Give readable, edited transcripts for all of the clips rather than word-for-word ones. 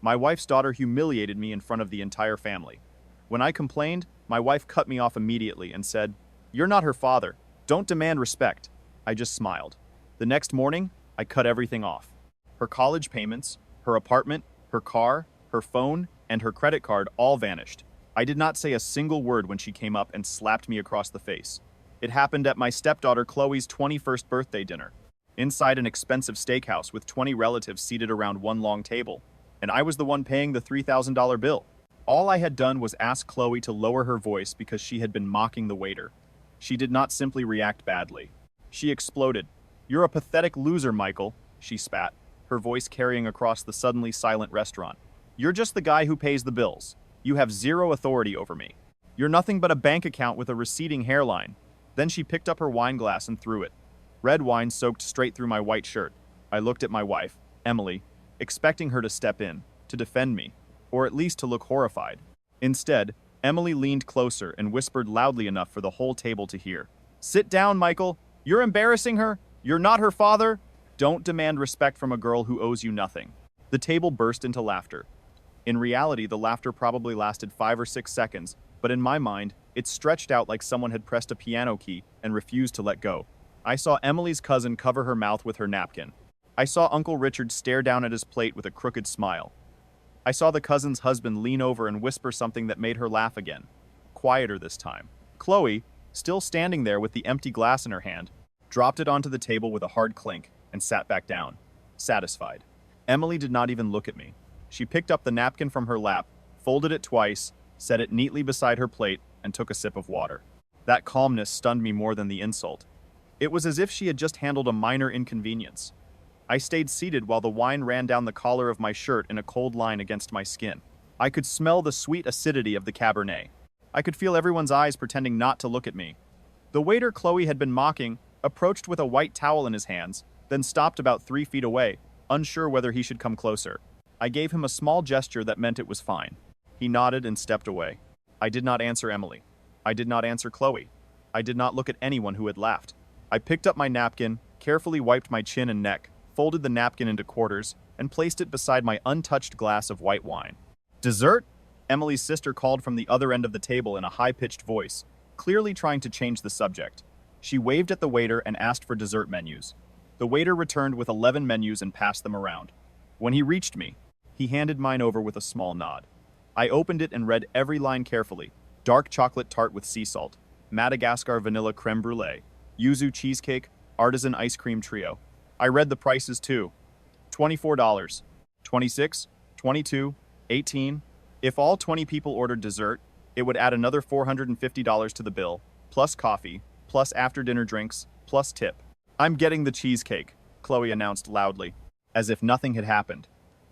My wife's daughter humiliated me in front of the entire family. When I complained, my wife cut me off immediately and said, "You're not her father. Don't demand respect." I just smiled. The next morning, I cut everything off. Her college payments, her apartment, her car, her phone, and her credit card all vanished. I did not say a single word when she came up and slapped me across the face. It happened at my stepdaughter Chloe's 21st birthday dinner, inside an expensive steakhouse with 20 relatives seated around one long table, and I was the one paying the $3,000 bill. All I had done was ask Chloe to lower her voice because she had been mocking the waiter. She did not simply react badly. She exploded. "You're a pathetic loser, Michael," she spat, her voice carrying across the suddenly silent restaurant. "You're just the guy who pays the bills. You have zero authority over me. You're nothing but a bank account with a receding hairline." Then she picked up her wine glass and threw it. Red wine soaked straight through my white shirt. I looked at my wife, Emily, expecting her to step in, to defend me, or at least to look horrified. Instead, Emily leaned closer and whispered loudly enough for the whole table to hear. "Sit down, Michael. You're embarrassing her. You're not her father. Don't demand respect from a girl who owes you nothing." The table burst into laughter. In reality, the laughter probably lasted 5 or 6 seconds, but in my mind, it stretched out like someone had pressed a piano key and refused to let go. I saw Emily's cousin cover her mouth with her napkin. I saw Uncle Richard stare down at his plate with a crooked smile. I saw the cousin's husband lean over and whisper something that made her laugh again, quieter this time. Chloe, still standing there with the empty glass in her hand, dropped it onto the table with a hard clink and sat back down, satisfied. Emily did not even look at me. She picked up the napkin from her lap, folded it twice, set it neatly beside her plate, and took a sip of water. That calmness stunned me more than the insult. It was as if she had just handled a minor inconvenience. I stayed seated while the wine ran down the collar of my shirt in a cold line against my skin. I could smell the sweet acidity of the Cabernet. I could feel everyone's eyes pretending not to look at me. The waiter Chloe had been mocking approached with a white towel in his hands, then stopped about 3 feet away, unsure whether he should come closer. I gave him a small gesture that meant it was fine. He nodded and stepped away. I did not answer Emily. I did not answer Chloe. I did not look at anyone who had laughed. I picked up my napkin, carefully wiped my chin and neck, folded the napkin into quarters, and placed it beside my untouched glass of white wine. "Dessert?" Emily's sister called from the other end of the table in a high-pitched voice, clearly trying to change the subject. She waved at the waiter and asked for dessert menus. The waiter returned with 11 menus and passed them around. When he reached me, he handed mine over with a small nod. I opened it and read every line carefully. Dark chocolate tart with sea salt, Madagascar vanilla creme brulee, yuzu cheesecake, artisan ice cream trio. I read the prices too. $24, $26, $22, $18. If all 20 people ordered dessert, it would add another $450 to the bill, plus coffee, plus after-dinner drinks, plus tip. "I'm getting the cheesecake," Chloe announced loudly, as if nothing had happened.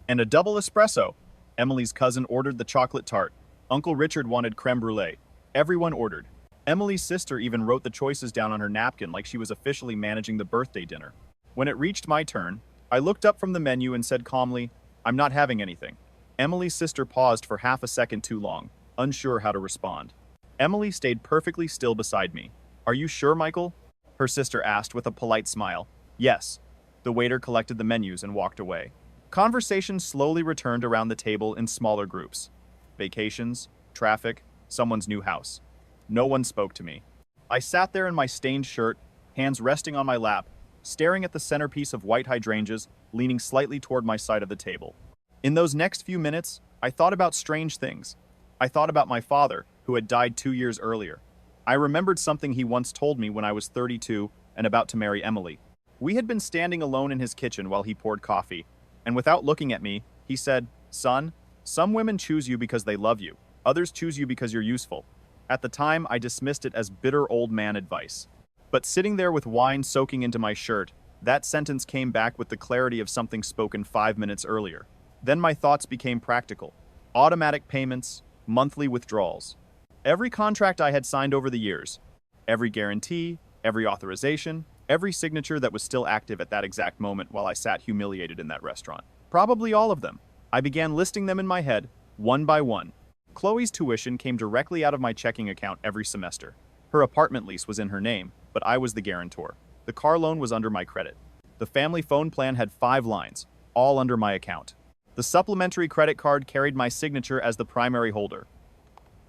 "And a double espresso." Emily's cousin ordered the chocolate tart. Uncle Richard wanted creme brulee. Everyone ordered. Emily's sister even wrote the choices down on her napkin like she was officially managing the birthday dinner. When it reached my turn, I looked up from the menu and said calmly, "I'm not having anything." Emily's sister paused for half a second too long, unsure how to respond. Emily stayed perfectly still beside me. "Are you sure, Michael?" her sister asked with a polite smile. "Yes." The waiter collected the menus and walked away. Conversation slowly returned around the table in smaller groups. Vacations, traffic, someone's new house. No one spoke to me. I sat there in my stained shirt, hands resting on my lap, staring at the centerpiece of white hydrangeas, leaning slightly toward my side of the table. In those next few minutes, I thought about strange things. I thought about my father, who had died 2 years earlier. I remembered something he once told me when I was 32 and about to marry Emily. We had been standing alone in his kitchen while he poured coffee, and without looking at me, he said, "Son, some women choose you because they love you. Others choose you because you're useful." At the time, I dismissed it as bitter old man advice. But sitting there with wine soaking into my shirt, that sentence came back with the clarity of something spoken 5 minutes earlier. Then my thoughts became practical. Automatic payments, monthly withdrawals. Every contract I had signed over the years, every guarantee, every authorization, every signature that was still active at that exact moment while I sat humiliated in that restaurant. Probably all of them. I began listing them in my head, one by one. Chloe's tuition came directly out of my checking account every semester. Her apartment lease was in her name, but I was the guarantor. The car loan was under my credit. The family phone plan had 5 lines, all under my account. The supplementary credit card carried my signature as the primary holder.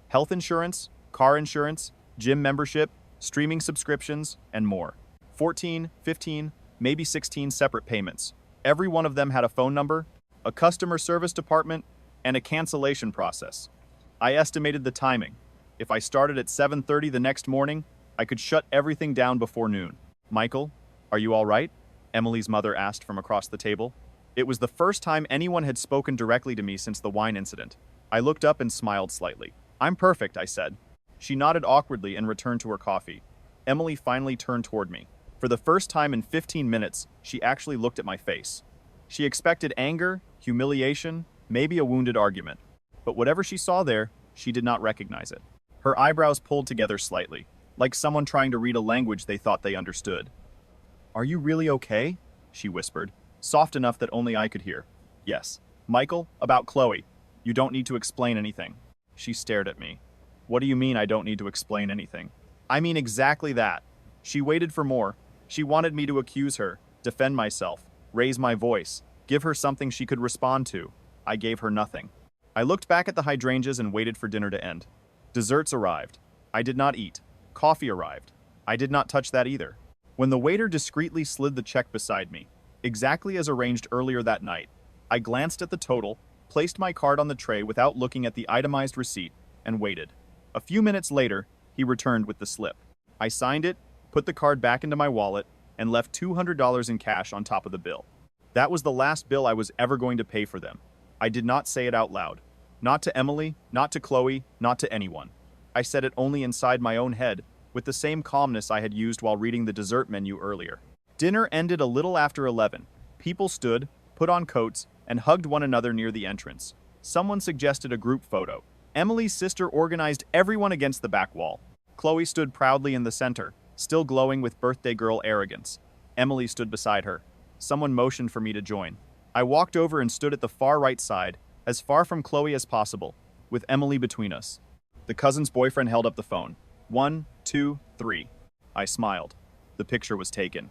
Health insurance, car insurance, gym membership, streaming subscriptions, and more. 14, 15, maybe 16 separate payments. Every one of them had a phone number, a customer service department, and a cancellation process. I estimated the timing. If I started at 7:30 the next morning, I could shut everything down before noon. Michael, are you all right? Emily's mother asked from across the table. It was the first time anyone had spoken directly to me since the wine incident. I looked up and smiled slightly. I'm perfect, I said. She nodded awkwardly and returned to her coffee. Emily finally turned toward me. For the first time in 15 minutes, she actually looked at my face. She expected anger, humiliation, maybe a wounded argument. But whatever she saw there, she did not recognize it. Her eyebrows pulled together slightly, like someone trying to read a language they thought they understood. Are you really okay? She whispered, soft enough that only I could hear. Yes. Michael, about Chloe. You don't need to explain anything. She stared at me. What do you mean I don't need to explain anything? I mean exactly that. She waited for more. She wanted me to accuse her, defend myself, raise my voice, give her something she could respond to. I gave her nothing. I looked back at the hydrangeas and waited for dinner to end. Desserts arrived. I did not eat. Coffee arrived. I did not touch that either. When the waiter discreetly slid the check beside me, exactly as arranged earlier that night, I glanced at the total, placed my card on the tray without looking at the itemized receipt, and waited. A few minutes later, he returned with the slip. I signed it, put the card back into my wallet, and left $200 in cash on top of the bill. That was the last bill I was ever going to pay for them. I did not say it out loud. Not to Emily, not to Chloe, not to anyone. I said it only inside my own head, with the same calmness I had used while reading the dessert menu earlier. Dinner ended a little after 11. People stood, put on coats, and hugged one another near the entrance. Someone suggested a group photo. Emily's sister organized everyone against the back wall. Chloe stood proudly in the center, still glowing with birthday girl arrogance. Emily stood beside her. Someone motioned for me to join. I walked over and stood at the far right side, as far from Chloe as possible, with Emily between us. The cousin's boyfriend held up the phone. 1, 2, 3. I smiled. The picture was taken.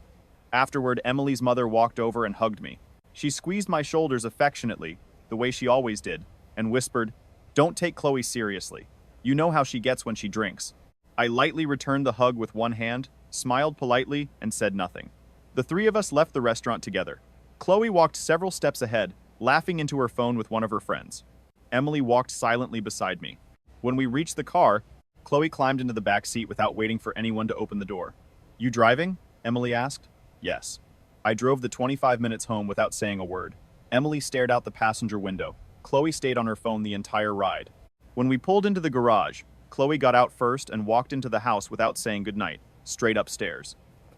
Afterward, Emily's mother walked over and hugged me. She squeezed my shoulders affectionately, the way she always did, and whispered, "Don't take Chloe seriously. You know how she gets when she drinks." I lightly returned the hug with one hand, smiled politely, and said nothing. The three of us left the restaurant together. Chloe walked several steps ahead, laughing into her phone with one of her friends. Emily walked silently beside me. When we reached the car, Chloe climbed into the back seat without waiting for anyone to open the door. "You driving?" Emily asked. "Yes." I drove the 25 minutes home without saying a word. Emily stared out the passenger window. Chloe stayed on her phone the entire ride. When we pulled into the garage, Chloe got out first and walked into the house without saying goodnight, straight upstairs.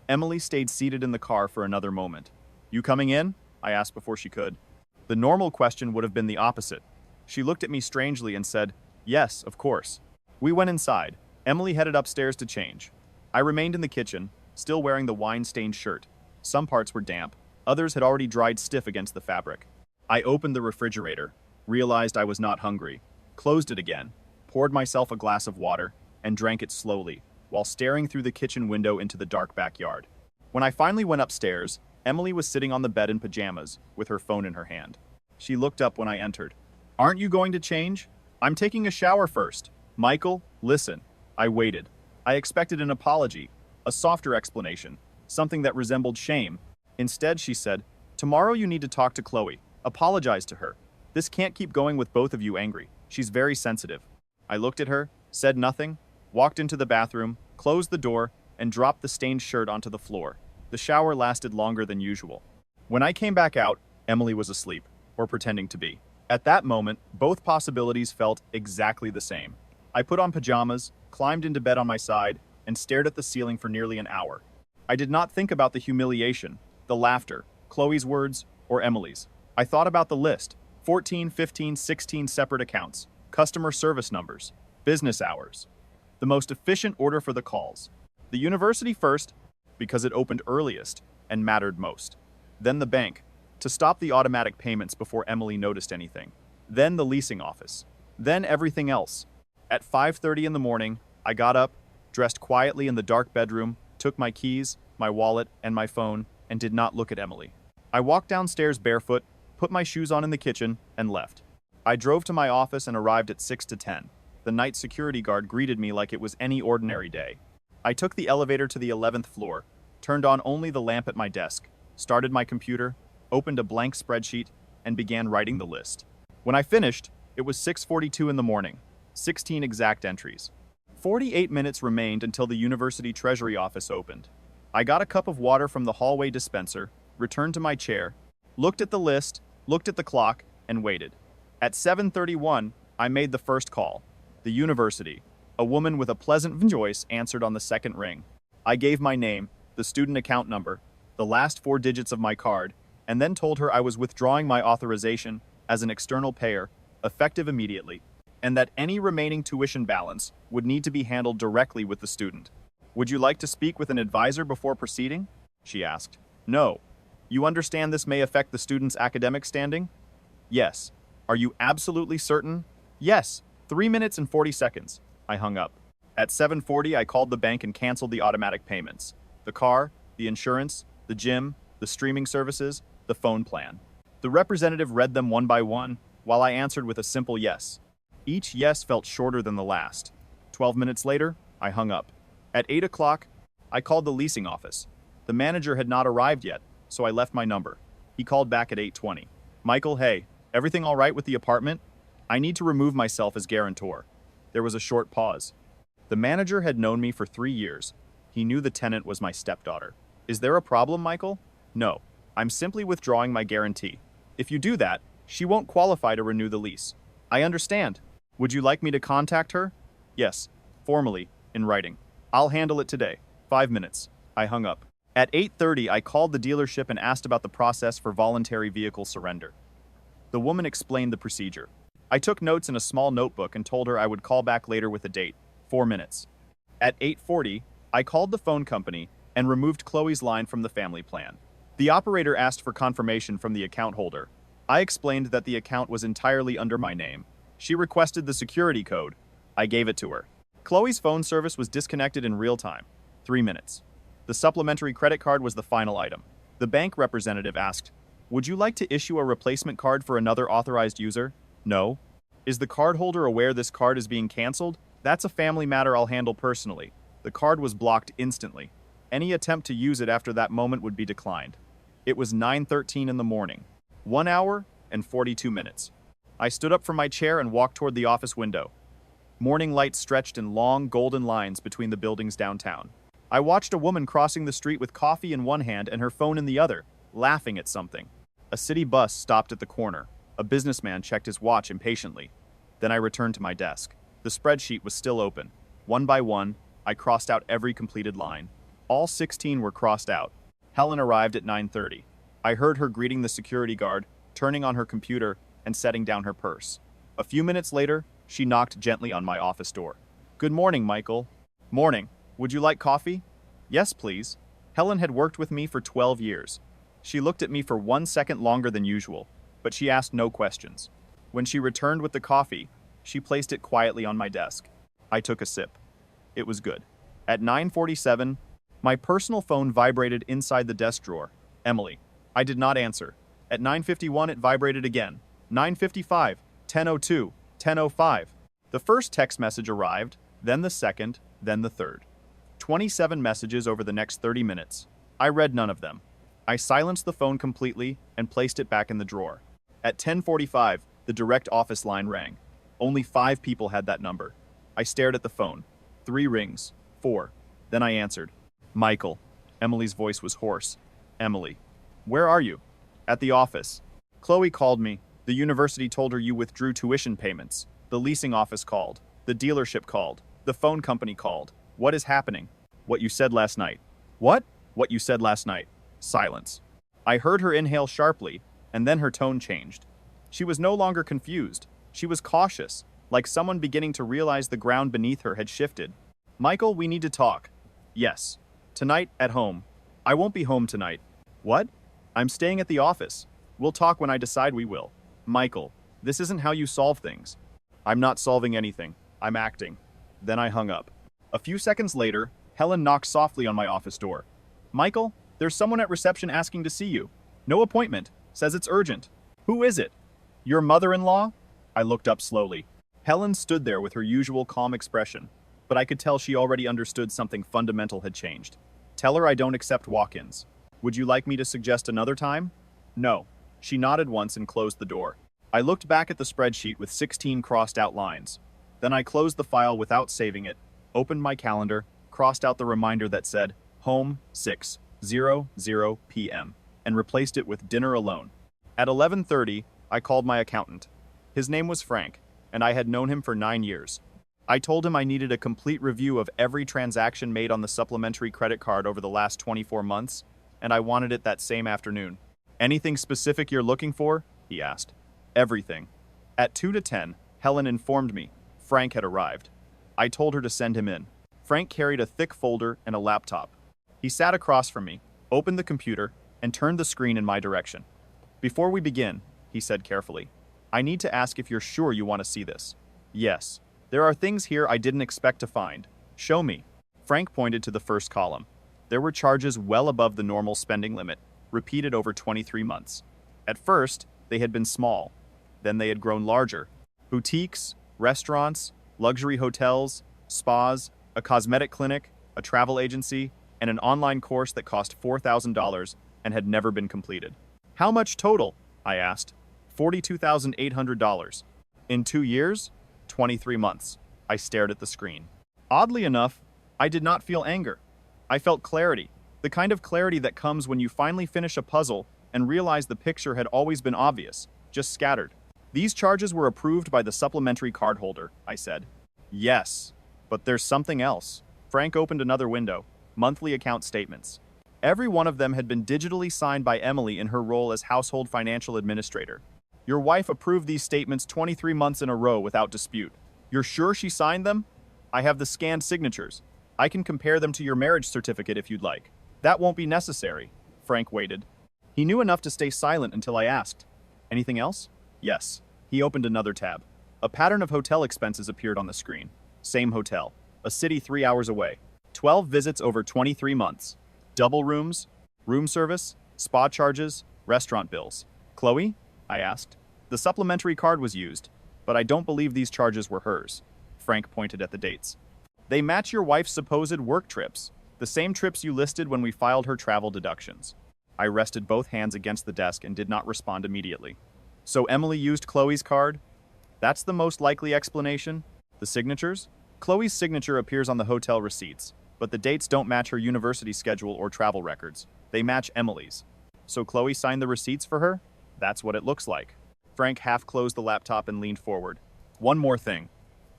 Emily stayed seated in the car for another moment. "You coming in?" I asked before she could. The normal question would have been the opposite. She looked at me strangely and said, "Yes, of course." We went inside. Emily headed upstairs to change. I remained in the kitchen, still wearing the wine-stained shirt. Some parts were damp. Others had already dried stiff against the fabric. I opened the refrigerator, realized I was not hungry, closed it again, poured myself a glass of water, and drank it slowly, while staring through the kitchen window into the dark backyard. When I finally went upstairs, Emily was sitting on the bed in pajamas, with her phone in her hand. She looked up when I entered. "Aren't you going to change? I'm taking a shower first." "Michael, listen." I waited. I expected an apology, a softer explanation, something that resembled shame. Instead, she said, "Tomorrow you need to talk to Chloe. Apologize to her. This can't keep going with both of you angry. She's very sensitive." I looked at her, said nothing, walked into the bathroom, closed the door, and dropped the stained shirt onto the floor. The shower lasted longer than usual. When I came back out, Emily was asleep, or pretending to be. At that moment, both possibilities felt exactly the same. I put on pajamas, climbed into bed on my side, and stared at the ceiling for nearly an hour. I did not think about the humiliation, the laughter, Chloe's words, or Emily's. I thought about the list: 14, 15, 16 separate accounts, customer service numbers, business hours. The most efficient order for the calls. The university first, because it opened earliest and mattered most. Then the bank, to stop the automatic payments before Emily noticed anything. Then the leasing office. Then everything else. At 5:30 in the morning, I got up, dressed quietly in the dark bedroom, took my keys, my wallet, and my phone, and did not look at Emily. I walked downstairs barefoot, put my shoes on in the kitchen, and left. I drove to my office and arrived at 6 to 10. The night security guard greeted me like it was any ordinary day. I took the elevator to the 11th floor, turned on only the lamp at my desk, started my computer, opened a blank spreadsheet, and began writing the list. When I finished, it was 6:42 in the morning, 16 exact entries. 48 minutes remained until the university treasury office opened. I got a cup of water from the hallway dispenser, returned to my chair, looked at the list, looked at the clock, and waited. At 7:31, I made the first call. The university. A woman with a pleasant voice answered on the second ring. I gave my name, the student account number, the last 4 digits of my card, and then told her I was withdrawing my authorization as an external payer, effective immediately, and that any remaining tuition balance would need to be handled directly with the student. Would you like to speak with an advisor before proceeding? She asked. No. You understand this may affect the student's academic standing? Yes. Are you absolutely certain? Yes. 3 minutes and 40 seconds. I hung up. At 7:40, I called the bank and canceled the automatic payments. The car, the insurance, the gym, the streaming services, the phone plan. The representative read them one by one, while I answered with a simple yes. Each yes felt shorter than the last. 12 minutes later, I hung up. At 8 o'clock, I called the leasing office. The manager had not arrived yet, so I left my number. He called back at 8:20. Michael, hey, everything all right with the apartment? I need to remove myself as guarantor. There was a short pause. The manager had known me for 3 years. He knew the tenant was my stepdaughter. Is there a problem, Michael? No. I'm simply withdrawing my guarantee. If you do that, she won't qualify to renew the lease. I understand. Would you like me to contact her? Yes. Formally, in writing. I'll handle it today. 5 minutes. I hung up. At 8:30, I called the dealership and asked about the process for voluntary vehicle surrender. The woman explained the procedure. I took notes in a small notebook and told her I would call back later with a date. 4 minutes. At 8:40, I called the phone company and removed Chloe's line from the family plan. The operator asked for confirmation from the account holder. I explained that the account was entirely under my name. She requested the security code. I gave it to her. Chloe's phone service was disconnected in real time. 3 minutes. The supplementary credit card was the final item. The bank representative asked, "Would you like to issue a replacement card for another authorized user?" No. Is the cardholder aware this card is being canceled? That's a family matter I'll handle personally. The card was blocked instantly. Any attempt to use it after that moment would be declined. It was 9:13 in the morning. 1 hour and 42 minutes. I stood up from my chair and walked toward the office window. Morning light stretched in long, golden lines between the buildings downtown. I watched a woman crossing the street with coffee in one hand and her phone in the other, laughing at something. A city bus stopped at the corner. A businessman checked his watch impatiently. Then I returned to my desk. The spreadsheet was still open. One by one, I crossed out every completed line. All 16 were crossed out. Helen arrived at 9:30. I heard her greeting the security guard, turning on her computer, and setting down her purse. A few minutes later, she knocked gently on my office door. Good morning, Michael. Morning. Would you like coffee? Yes, please. Helen had worked with me for 12 years. She looked at me for 1 second longer than usual, but she asked no questions. When she returned with the coffee, she placed it quietly on my desk. I took a sip. It was good. At 9:47, my personal phone vibrated inside the desk drawer. Emily. I did not answer. At 9:51, it vibrated again. 9:55, 10:02, 10:05. The first text message arrived, then the second, then the third. 27 messages over the next 30 minutes. I read none of them. I silenced the phone completely and placed it back in the drawer. At 10:45, the direct office line rang. Only 5 people had that number. I stared at the phone. 3 rings. 4. Then I answered. Michael. Emily's voice was hoarse. Emily. Where are you? At the office. Chloe called me. The university told her you withdrew tuition payments. The leasing office called. The dealership called. The phone company called. What is happening? What you said last night. What? What you said last night. Silence. I heard her inhale sharply, and then her tone changed. She was no longer confused. She was cautious, like someone beginning to realize the ground beneath her had shifted. Michael, we need to talk. Yes. Tonight, at home. I won't be home tonight. What? I'm staying at the office. We'll talk when I decide we will. Michael, this isn't how you solve things. I'm not solving anything. I'm acting. Then I hung up. A few seconds later, Helen knocked softly on my office door. Michael, there's someone at reception asking to see you. No appointment. Says it's urgent. Who is it? Your mother-in-law? I looked up slowly. Helen stood there with her usual calm expression, but I could tell she already understood something fundamental had changed. Tell her I don't accept walk-ins. Would you like me to suggest another time? No. She nodded once and closed the door. I looked back at the spreadsheet with 16 crossed out lines. Then I closed the file without saving it, opened my calendar, crossed out the reminder that said, home, 6:00 p.m., and replaced it with dinner alone. At 11:30, I called my accountant. His name was Frank, and I had known him for 9 years. I told him I needed a complete review of every transaction made on the supplementary credit card over the last 24 months, and I wanted it that same afternoon. Anything specific you're looking for? He asked. Everything. At 2 to 10, Helen informed me Frank had arrived. I told her to send him in. Frank carried a thick folder and a laptop. He sat across from me, opened the computer, and turned the screen in my direction. Before we begin, he said carefully, I need to ask if you're sure you want to see this. Yes. There are things here I didn't expect to find. Show me. Frank pointed to the first column. There were charges well above the normal spending limit, repeated over 23 months. At first, they had been small. Then they had grown larger. Boutiques, restaurants, luxury hotels, spas, a cosmetic clinic, a travel agency, and an online course that cost $4,000 and had never been completed. How much total? I asked. $42,800. In 2 years? 23 months. I stared at the screen. Oddly enough, I did not feel anger. I felt clarity, the kind of clarity that comes when you finally finish a puzzle and realize the picture had always been obvious, just scattered. These charges were approved by the supplementary card holder, I said. Yes, but there's something else. Frank opened another window, monthly account statements. Every one of them had been digitally signed by Emily in her role as household financial administrator. Your wife approved these statements 23 months in a row without dispute. You're sure she signed them? I have the scanned signatures. I can compare them to your marriage certificate if you'd like. That won't be necessary. Frank waited. He knew enough to stay silent until I asked. Anything else? Yes. He opened another tab. A pattern of hotel expenses appeared on the screen. Same hotel. A city 3 hours away. 12 visits over 23 months. Double rooms, room service, spa charges, restaurant bills. Chloe? I asked. The supplementary card was used, but I don't believe these charges were hers. Frank pointed at the dates. They match your wife's supposed work trips, the same trips you listed when we filed her travel deductions. I rested both hands against the desk and did not respond immediately. So Emily used Chloe's card? That's the most likely explanation. The signatures? Chloe's signature appears on the hotel receipts, but the dates don't match her university schedule or travel records. They match Emily's. So Chloe signed the receipts for her? That's what it looks like. Frank half closed the laptop and leaned forward. One more thing.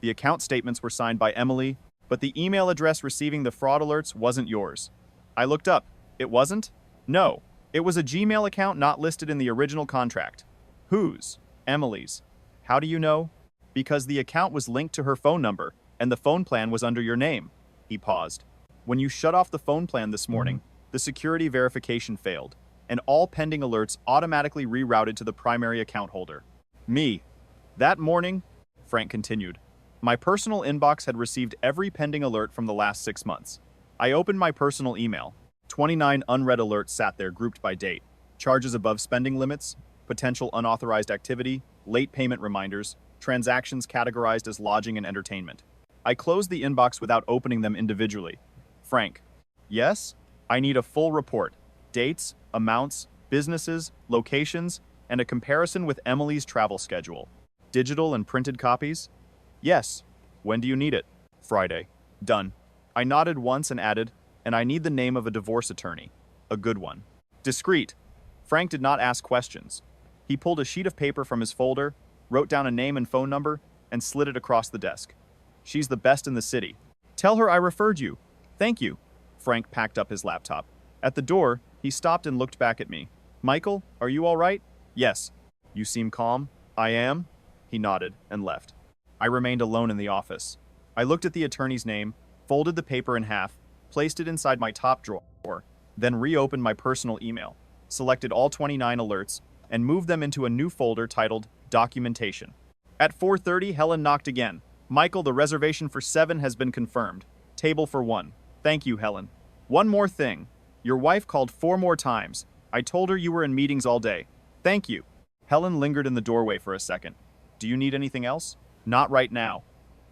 The account statements were signed by Emily, but the email address receiving the fraud alerts wasn't yours. I looked up. It wasn't? No. It was a Gmail account not listed in the original contract. Whose? Emily's. How do you know? Because the account was linked to her phone number, and the phone plan was under your name. He paused. When you shut off the phone plan this morning, the security verification failed, and all pending alerts automatically rerouted to the primary account holder. Me. That morning, Frank continued, my personal inbox had received every pending alert from the last 6 months. I opened my personal email. 29 unread alerts sat there grouped by date. Charges above spending limits, potential unauthorized activity, late payment reminders, transactions categorized as lodging and entertainment. I closed the inbox without opening them individually. Frank. Yes? I need a full report. Dates, amounts, businesses, locations, and a comparison with Emily's travel schedule. Digital and printed copies? Yes. When do you need it? Friday. Done. I nodded once and added, and I need the name of a divorce attorney. A good one. Discreet. Frank did not ask questions. He pulled a sheet of paper from his folder, wrote down a name and phone number, and slid it across the desk. She's the best in the city. Tell her I referred you. Thank you. Frank packed up his laptop. At the door, he stopped and looked back at me. Michael, are you all right? Yes. You seem calm. I am. He nodded and left. I remained alone in the office. I looked at the attorney's name, folded the paper in half, placed it inside my top drawer, then reopened my personal email, selected all 29 alerts, and moved them into a new folder titled Documentation. At 4:30, Helen knocked again. Michael, the reservation for 7 has been confirmed. Table for 1. Thank you, Helen. One more thing. Your wife called 4 more times. I told her you were in meetings all day. Thank you. Helen lingered in the doorway for a second. Do you need anything else? Not right now.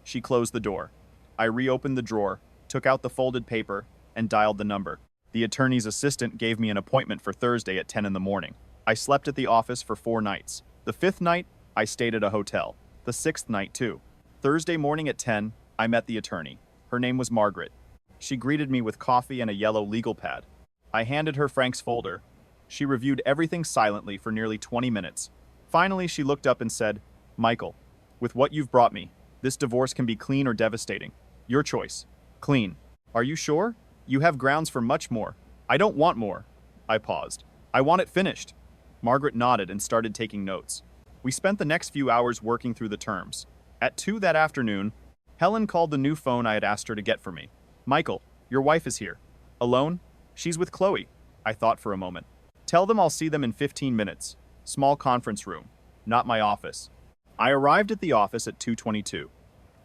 She closed the door. I reopened the drawer, took out the folded paper, and dialed the number. The attorney's assistant gave me an appointment for Thursday at 10 in the morning. I slept at the office for 4 nights. The 5th night, I stayed at a hotel. The 6th night, too. Thursday morning at 10, I met the attorney. Her name was Margaret. She greeted me with coffee and a yellow legal pad. I handed her Frank's folder. She reviewed everything silently for nearly 20 minutes. Finally, she looked up and said, Michael, with what you've brought me, this divorce can be clean or devastating. Your choice. Clean. Are you sure? You have grounds for much more. I don't want more. I paused. I want it finished. Margaret nodded and started taking notes. We spent the next few hours working through the terms. At 2 that afternoon, Helen called the new phone I had asked her to get for me. Michael, your wife is here. Alone? She's with Chloe. I thought for a moment. Tell them I'll see them in 15 minutes. Small conference room. Not my office. I arrived at the office at 2:22.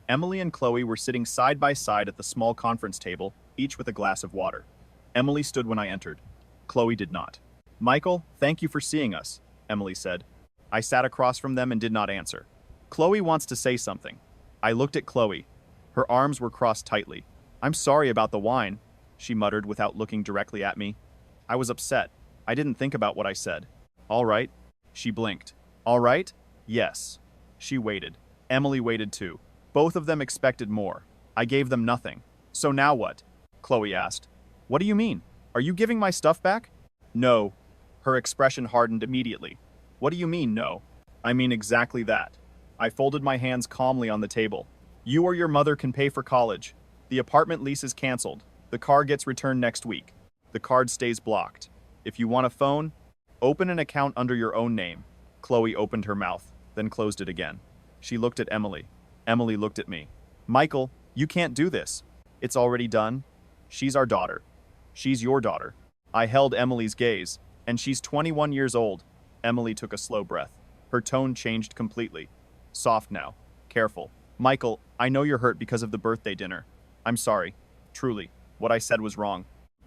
Emily and Chloe were sitting side by side at the small conference table, each with a glass of water. Emily stood when I entered. Chloe did not. Michael, thank you for seeing us, Emily said. I sat across from them and did not answer. Chloe wants to say something. I looked at Chloe. Her arms were crossed tightly. I'm sorry about the wine, she muttered without looking directly at me. I was upset. I didn't think about what I said. All right. She blinked. All right? Yes. She waited. Emily waited too. Both of them expected more. I gave them nothing. So now what? Chloe asked. What do you mean? Are you giving my stuff back? No. Her expression hardened immediately. What do you mean, no? I mean exactly that. I folded my hands calmly on the table. You or your mother can pay for college. The apartment lease is canceled. The car gets returned next week. The card stays blocked. If you want a phone, open an account under your own name. Chloe opened her mouth, then closed it again. She looked at Emily. Emily looked at me. Michael, you can't do this. It's already done. She's our daughter. She's your daughter. I held Emily's gaze, and she's 21 years old. Emily took a slow breath. Her tone changed completely. Soft now. Careful. Michael, I know you're hurt because of the birthday dinner. I'm sorry. Truly. What I said was wrong.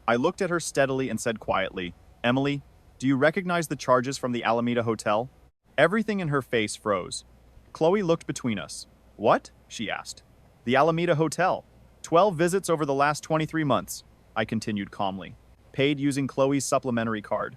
I looked at her steadily and said quietly, Emily, do you recognize the charges from the Alameda Hotel? Everything in her face froze. Chloe looked between us. What? She asked. The Alameda Hotel. 12 visits over the last 23 months. I continued calmly. Paid using Chloe's supplementary card.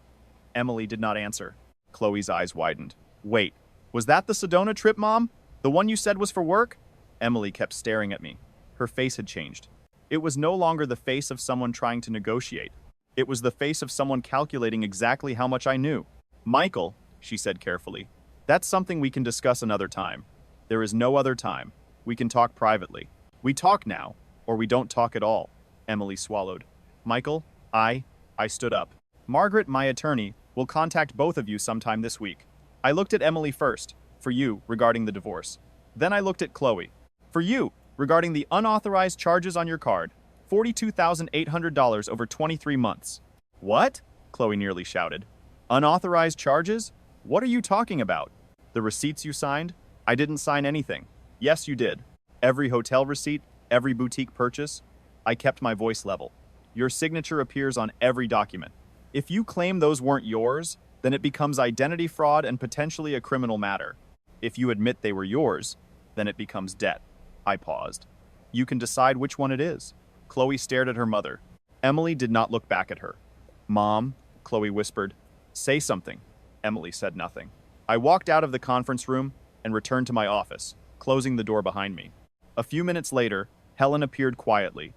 Emily did not answer. Chloe's eyes widened. Wait, was that the Sedona trip, Mom? The one you said was for work? Emily kept staring at me. Her face had changed. It was no longer the face of someone trying to negotiate. It was the face of someone calculating exactly how much I knew. Michael, she said carefully, that's something we can discuss another time. There is no other time. We can talk privately. We talk now, or we don't talk at all. Emily swallowed. Michael, I stood up. Margaret, my attorney, will contact both of you sometime this week. I looked at Emily first, for you, regarding the divorce. Then I looked at Chloe. For you, regarding the unauthorized charges on your card. $42,800 over 23 months. What? Chloe nearly shouted. Unauthorized charges? What are you talking about? The receipts you signed? I didn't sign anything. Yes, you did. Every hotel receipt, every boutique purchase. I kept my voice level. Your signature appears on every document. If you claim those weren't yours, then it becomes identity fraud and potentially a criminal matter. If you admit they were yours, then it becomes debt. I paused. You can decide which one it is. Chloe stared at her mother. Emily did not look back at her. Mom, Chloe whispered. Say something. Emily said nothing. I walked out of the conference room and returned to my office, closing the door behind me. A few minutes later, Helen appeared quietly.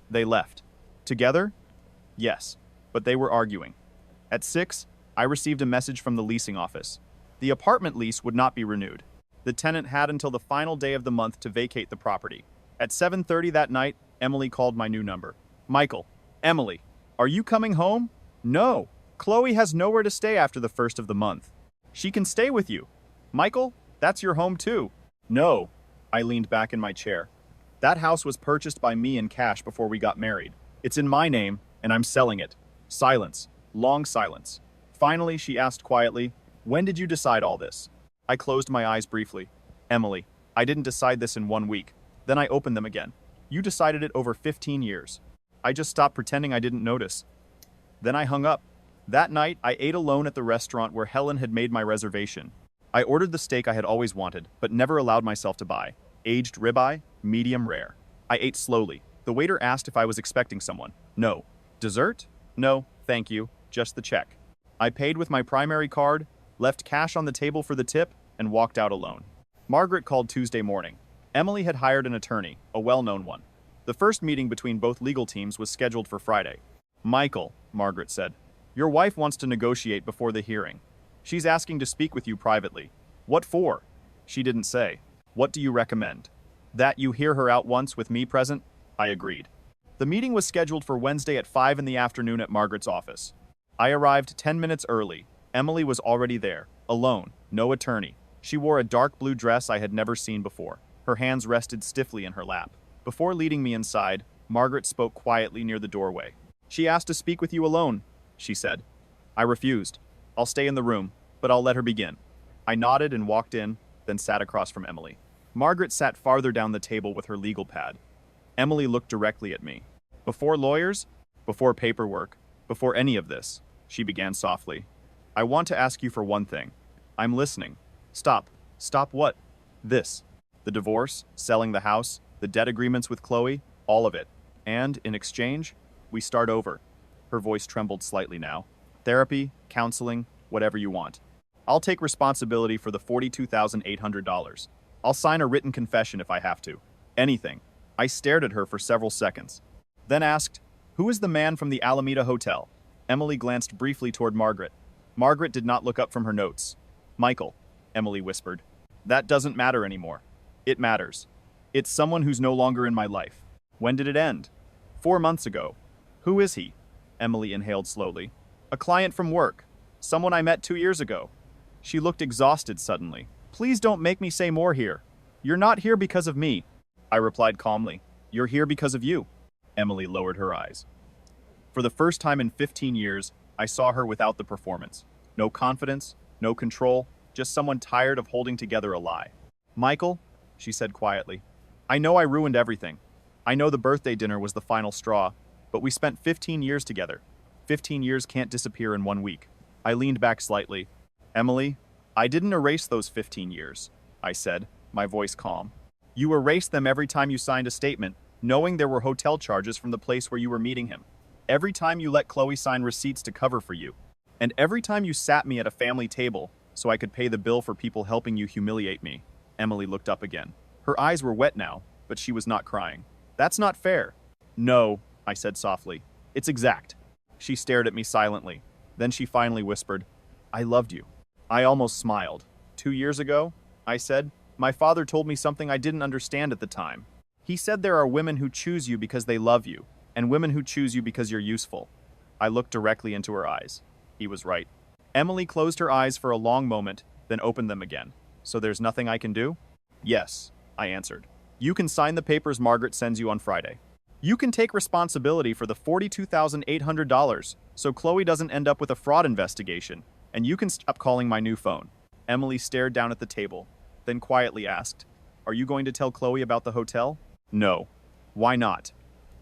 They left. Together? Yes, but they were arguing. At 6, I received a message from the leasing office. The apartment lease would not be renewed. The tenant had until the final day of the month to vacate the property. At 7:30 that night, Emily called my new number. Michael, Emily, are you coming home? No. Chloe has nowhere to stay after the 1st of the month. She can stay with you. Michael, that's your home too. No. I leaned back in my chair. That house was purchased by me in cash before we got married. It's in my name, and I'm selling it. Silence. Long silence. Finally, she asked quietly, when did you decide all this? I closed my eyes briefly. Emily, I didn't decide this in 1 week. Then I opened them again. You decided it over 15 years. I just stopped pretending I didn't notice. Then I hung up. That night, I ate alone at the restaurant where Helen had made my reservation. I ordered the steak I had always wanted, but never allowed myself to buy. Aged ribeye, medium rare. I ate slowly. The waiter asked if I was expecting someone. No. Dessert? No, thank you, just the check. I paid with my primary card, left cash on the table for the tip, and walked out alone. Margaret called Tuesday morning. Emily had hired an attorney, a well-known one. The first meeting between both legal teams was scheduled for Friday. Michael, Margaret said, your wife wants to negotiate before the hearing. She's asking to speak with you privately. What for? She didn't say. What do you recommend? That you hear her out once with me present? I agreed. The meeting was scheduled for Wednesday at 5 in the afternoon at Margaret's office. I arrived 10 minutes early. Emily was already there, alone, no attorney. She wore a dark blue dress I had never seen before. Her hands rested stiffly in her lap. Before leading me inside, Margaret spoke quietly near the doorway. She asked to speak with you alone, she said. I refused. I'll stay in the room, but I'll let her begin. I nodded and walked in, then sat across from Emily. Margaret sat farther down the table with her legal pad. Emily looked directly at me. Before lawyers? Before paperwork? Before any of this? She began softly. I want to ask you for one thing. I'm listening. Stop. Stop what? This. The divorce, selling the house, the debt agreements with Chloe, all of it. And, in exchange, we start over. Her voice trembled slightly now. Therapy, counseling, whatever you want. I'll take responsibility for the $42,800. I'll sign a written confession if I have to. Anything. I stared at her for several seconds. Then asked, who is the man from the Alameda Hotel? Emily glanced briefly toward Margaret. Margaret did not look up from her notes. Michael, Emily whispered. That doesn't matter anymore. It matters. It's someone who's no longer in my life. When did it end? 4 months ago. Who is he? Emily inhaled slowly. A client from work. Someone I met 2 years ago. She looked exhausted suddenly. Please don't make me say more here. You're not here because of me. I replied calmly. You're here because of you. Emily lowered her eyes. For the first time in 15 years, I saw her without the performance. No confidence, no control, just someone tired of holding together a lie. Michael, she said quietly, I know I ruined everything. I know the birthday dinner was the final straw, but we spent 15 years together. 15 years can't disappear in 1 week. I leaned back slightly. Emily, I didn't erase those 15 years, I said, my voice calm. You erased them every time you signed a statement, knowing there were hotel charges from the place where you were meeting him. Every time you let Chloe sign receipts to cover for you. And every time you sat me at a family table so I could pay the bill for people helping you humiliate me. Emily looked up again. Her eyes were wet now, but she was not crying. That's not fair. No, I said softly. It's exact. She stared at me silently. Then she finally whispered, I loved you. I almost smiled. 2 years ago, I said, my father told me something I didn't understand at the time. He said there are women who choose you because they love you, and women who choose you because you're useful. I looked directly into her eyes. He was right. Emily closed her eyes for a long moment, then opened them again. So there's nothing I can do? Yes, I answered. You can sign the papers Margaret sends you on Friday. You can take responsibility for the $42,800 so Chloe doesn't end up with a fraud investigation, and you can stop calling my new phone. Emily stared down at the table, then quietly asked, Are you going to tell Chloe about the hotel? No. Why not?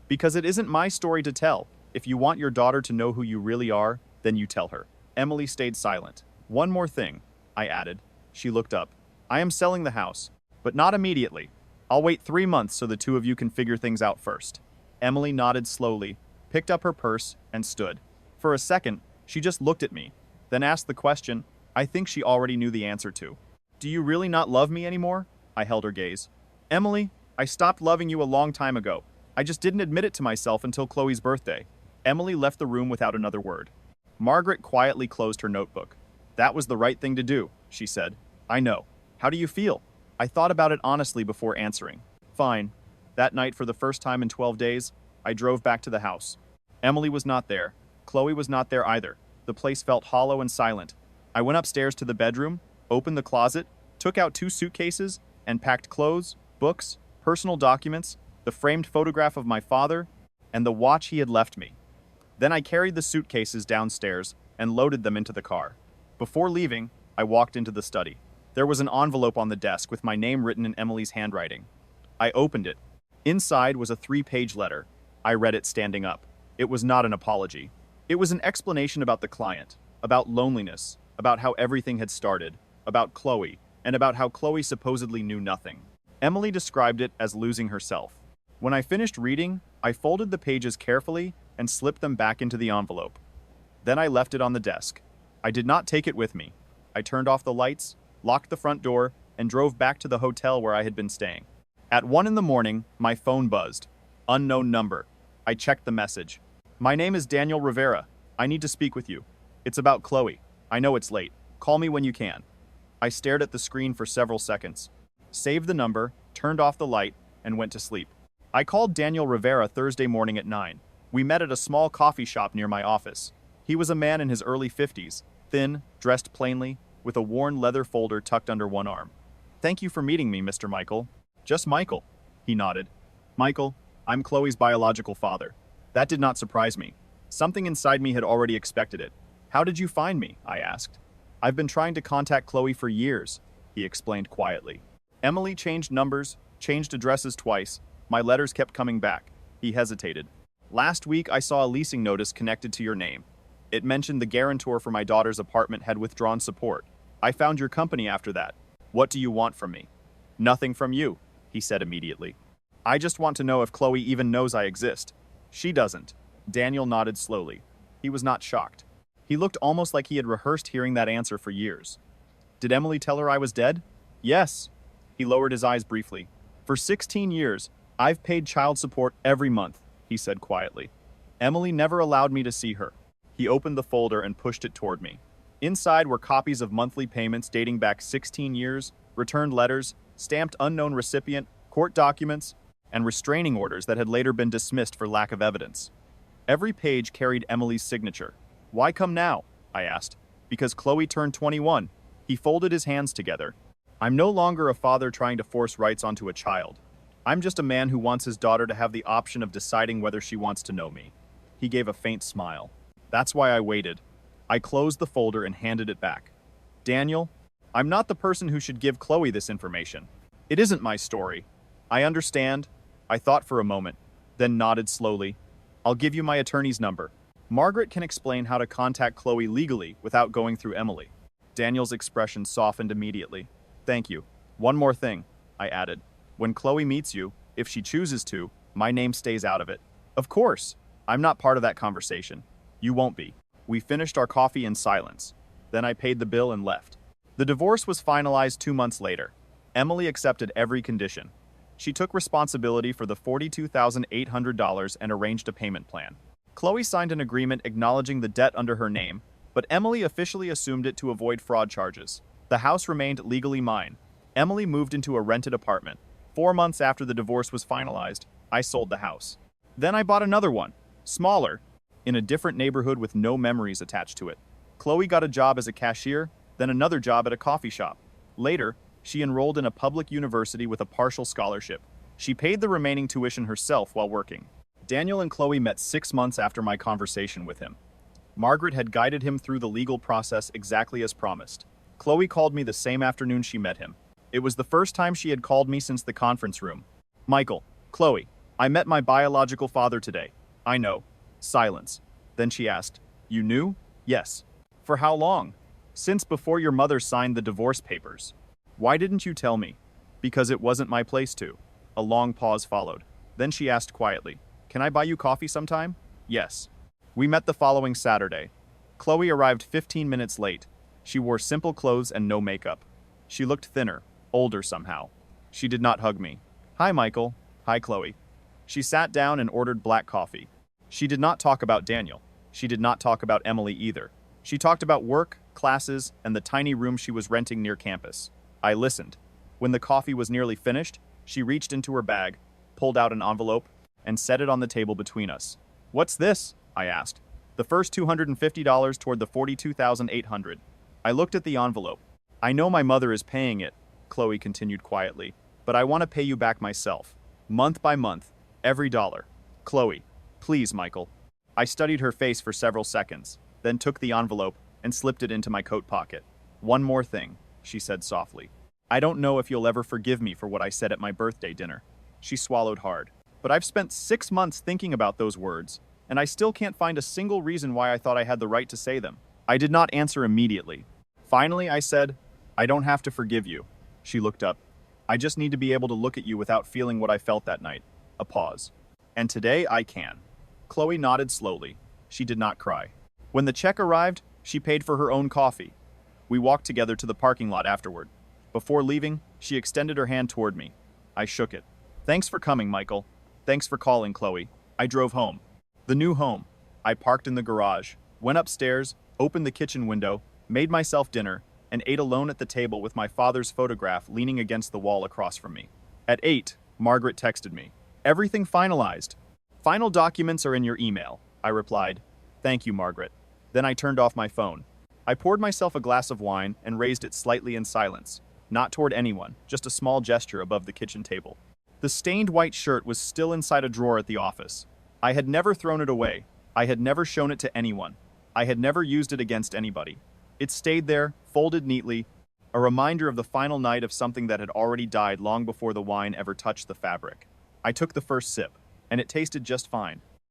Because it isn't my story to tell. If you want your daughter to know who you really are, then you tell her. Emily stayed silent. One more thing, I added. She looked up. I am selling the house, but not immediately. I'll wait 3 months so the two of you can figure things out first. Emily nodded slowly, picked up her purse, and stood. For a second, she just looked at me, then asked the question I think she already knew the answer to. Do you really not love me anymore? I held her gaze. Emily, I stopped loving you a long time ago. I just didn't admit it to myself until Chloe's birthday. Emily left the room without another word. Margaret quietly closed her notebook. That was the right thing to do, she said. I know. How do you feel? I thought about it honestly before answering. Fine. That night, for the first time in 12 days, I drove back to the house. Emily was not there. Chloe was not there either. The place felt hollow and silent. I went upstairs to the bedroom, opened the closet, took out 2 suitcases, and packed clothes, books, personal documents, the framed photograph of my father, and the watch he had left me. Then I carried the suitcases downstairs and loaded them into the car. Before leaving, I walked into the study. There was an envelope on the desk with my name written in Emily's handwriting. I opened it. Inside was a 3-page letter. I read it standing up. It was not an apology. It was an explanation about the client, about loneliness, about how everything had started. about Chloe, and about how Chloe supposedly knew nothing. Emily described it as losing herself. When I finished reading, I folded the pages carefully and slipped them back into the envelope. Then I left it on the desk. I did not take it with me. I turned off the lights, locked the front door, and drove back to the hotel where I had been staying. At 1 in the morning, my phone buzzed. Unknown number. I checked the message. My name is Daniel Rivera. I need to speak with you. It's about Chloe. I know it's late. Call me when you can. I stared at the screen for several seconds, saved the number, turned off the light, and went to sleep. I called Daniel Rivera Thursday morning at 9. We met at a small coffee shop near my office. He was a man in his early 50s, thin, dressed plainly, with a worn leather folder tucked under one arm. Thank you for meeting me, Mr. Michael. Just Michael, he nodded. Michael, I'm Chloe's biological father. That did not surprise me. Something inside me had already expected it. How did you find me? I asked. I've been trying to contact Chloe for years, he explained quietly. Emily changed numbers, changed addresses twice. My letters kept coming back. He hesitated. Last week, I saw a leasing notice connected to your name. It mentioned the guarantor for my daughter's apartment had withdrawn support. I found your company after that. What do you want from me? Nothing from you, he said immediately. I just want to know if Chloe even knows I exist. She doesn't. Daniel nodded slowly. He was not shocked. He looked almost like he had rehearsed hearing that answer for years. Did Emily tell her I was dead? Yes. He lowered his eyes briefly. For 16 years, I've paid child support every month, he said quietly. Emily never allowed me to see her. He opened the folder and pushed it toward me. Inside were copies of monthly payments dating back 16 years, returned letters, stamped unknown recipient, court documents, and restraining orders that had later been dismissed for lack of evidence. Every page carried Emily's signature. Why come now? I asked. Because Chloe turned 21. He folded his hands together. I'm no longer a father trying to force rights onto a child. I'm just a man who wants his daughter to have the option of deciding whether she wants to know me. He gave a faint smile. That's why I waited. I closed the folder and handed it back. Daniel, I'm not the person who should give Chloe this information. It isn't my story. I understand. I thought for a moment, then nodded slowly. I'll give you my attorney's number. Margaret can explain how to contact Chloe legally without going through Emily. Daniel's expression softened immediately. Thank you. One more thing, I added. When Chloe meets you, if she chooses to, my name stays out of it. Of course. I'm not part of that conversation. You won't be. We finished our coffee in silence. Then I paid the bill and left. The divorce was finalized 2 months later. Emily accepted every condition. She took responsibility for the $42,800 and arranged a payment plan. Chloe signed an agreement acknowledging the debt under her name, but Emily officially assumed it to avoid fraud charges. The house remained legally mine. Emily moved into a rented apartment. 4 months after the divorce was finalized, I sold the house. Then I bought another one, smaller, in a different neighborhood with no memories attached to it. Chloe got a job as a cashier, then another job at a coffee shop. Later, she enrolled in a public university with a partial scholarship. She paid the remaining tuition herself while working. Daniel and Chloe met 6 months after my conversation with him. Margaret had guided him through the legal process exactly as promised. Chloe called me the same afternoon she met him. It was the first time she had called me since the conference room. Michael, Chloe, I met my biological father today. I know. Silence. Then she asked, You knew? Yes. For how long? Since before your mother signed the divorce papers. Why didn't you tell me? Because it wasn't my place to. A long pause followed. Then she asked quietly, Can I buy you coffee sometime? Yes. We met the following Saturday. Chloe arrived 15 minutes late. She wore simple clothes and no makeup. She looked thinner, older somehow. She did not hug me. Hi, Michael. Hi, Chloe. She sat down and ordered black coffee. She did not talk about Daniel. She did not talk about Emily either. She talked about work, classes, and the tiny room she was renting near campus. I listened. When the coffee was nearly finished, she reached into her bag, pulled out an envelope, and set it on the table between us. What's this? I asked. The first $250 toward the $42,800. I looked at the envelope. I know my mother is paying it, Chloe continued quietly, but I want to pay you back myself. Month by month, every dollar. Chloe, please, Michael. I studied her face for several seconds, then took the envelope and slipped it into my coat pocket. One more thing, she said softly. I don't know if you'll ever forgive me for what I said at my birthday dinner. She swallowed hard. But I've spent 6 months thinking about those words, and I still can't find a single reason why I thought I had the right to say them. I did not answer immediately. Finally, I said, I don't have to forgive you. She looked up. I just need to be able to look at you without feeling what I felt that night. A pause. And today I can. Chloe nodded slowly. She did not cry. When the check arrived, she paid for her own coffee. We walked together to the parking lot afterward. Before leaving, she extended her hand toward me. I shook it. Thanks for coming, Michael. Thanks for calling, Chloe. I drove home. The new home. I parked in the garage, went upstairs, opened the kitchen window, made myself dinner, and ate alone at the table with my father's photograph leaning against the wall across from me. At 8, Margaret texted me. Everything finalized. Final documents are in your email, I replied. Thank you, Margaret. Then I turned off my phone. I poured myself a glass of wine and raised it slightly in silence. Not toward anyone, just a small gesture above the kitchen table. The stained white shirt was still inside a drawer at the office. I had never thrown it away. I had never shown it to anyone. I had never used it against anybody. It stayed there, folded neatly, a reminder of the final night of something that had already died long before the wine ever touched the fabric. I took the first sip, and it tasted just fine.